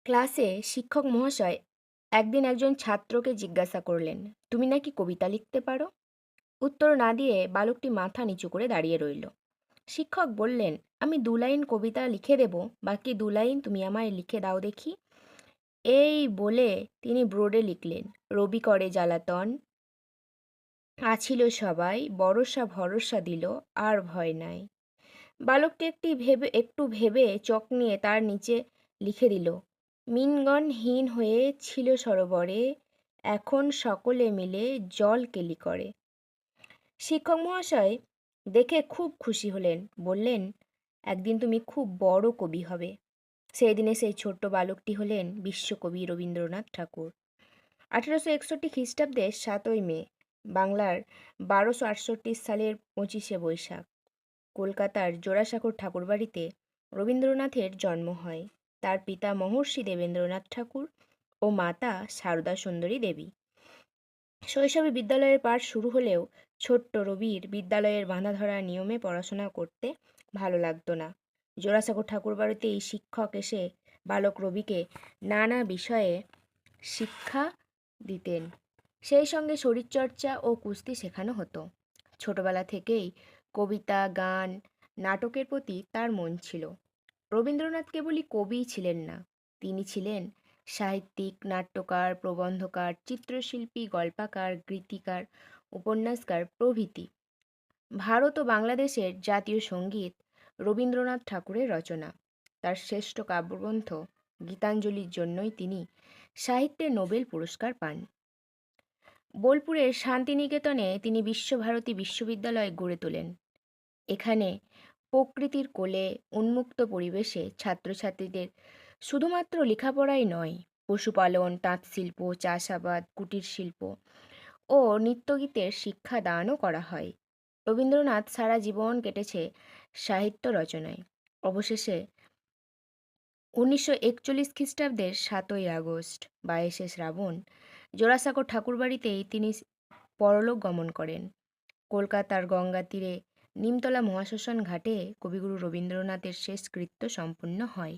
ক্লাসে শিক্ষক মহাশয় একদিন একজন ছাত্রকে জিজ্ঞাসা করলেন, তুমি নাকি কবিতা লিখতে পারো? উত্তর না দিয়ে বালকটি মাথা নিচু করে দাঁড়িয়ে রইল। শিক্ষক বললেন, আমি 2 লাইন কবিতা লিখে দেব, বাকি 2 লাইন তুমি আমায় লিখে দাও দেখি। এই বলে তিনি বোর্ডে লিখলেন, রবি করে জ্বালাতন, আছিল সবাই বরষা ভরসা দিল, আর ভয় নাই। বালকটি একটু ভেবে চক নিয়ে তার নিচে লিখে দিল, মিনগণহীন হয়ে ছিল সরোবরে, এখন সকলে মিলে জল কেলি করে। শিক্ষক মহাশয় দেখে খুব খুশি হলেন, বললেন, একদিন তুমি খুব বড় কবি হবে। সেই দিনে সেই ছোট্ট বালকটি হলেন বিশ্বকবি রবীন্দ্রনাথ ঠাকুর। 1861 খ্রিস্টাব্দের 7ই মে, বাংলার 1268 সালের 25শে বৈশাখ, কলকাতার জোড়াসাঁকোর ঠাকুরবাড়িতে রবীন্দ্রনাথের জন্ম হয়। তার পিতা মহর্ষি দেবেন্দ্রনাথ ঠাকুর ও মাতা সারদা সুন্দরী দেবী। শৈশবে বিদ্যালয়ের পাঠ শুরু হলেও ছোট্ট রবির বিদ্যালয়ের বাঁধাধরা নিয়মে পড়াশোনা করতে ভালো লাগতো না। জোড়াসাঁকো ঠাকুরবাড়িতেই শিক্ষক এসে বালক রবিকে নানা বিষয়ে শিক্ষা দিতেন। সেই সঙ্গে শরীরচর্চা ও কুস্তি শেখানো হতো। ছোটবেলা থেকেই কবিতা, গান, নাটকের প্রতি তার মন ছিল। রবীন্দ্রনাথ কেবলই কবিই ছিলেন না, তিনি ছিলেন সাহিত্যিক, নাট্যকার, প্রবন্ধকার, চিত্রশিল্পী, গল্পকার, গীতিকার, উপন্যাসকার প্রভৃতি। ভারত ও বাংলাদেশের জাতীয় সঙ্গীত রবীন্দ্রনাথ ঠাকুরের রচনা। তার শ্রেষ্ঠ কাব্যগ্রন্থ গীতাঞ্জলির জন্যই তিনি সাহিত্যে নোবেল পুরস্কার পান। বোলপুরের শান্তিনিকেতনে তিনি বিশ্বভারতী বিশ্ববিদ্যালয় গড়ে তোলেন। এখানে প্রকৃতির কোলে উন্মুক্ত পরিবেশে ছাত্রছাত্রীদের শুধুমাত্র লেখাপড়াই নয়, পশুপালন, তাঁতশিল্প, চাষাবাদ, কুটির শিল্প ও নৃত্যগীতের শিক্ষাদানও করা হয়। রবীন্দ্রনাথ সারা জীবন কেটেছে সাহিত্য রচনায়। অবশেষে 1941 খ্রিস্টাব্দের 7ই আগস্ট, 22শে শ্রাবণ, জোড়াসাঁকো ঠাকুরবাড়িতেই তিনি পরলোক গমন করেন। কলকাতার গঙ্গা তীরে নিমতলা মহাশ্মশান ঘাটে কবিগুরু রবীন্দ্রনাথের শেষকৃত্য সম্পন্ন হয়।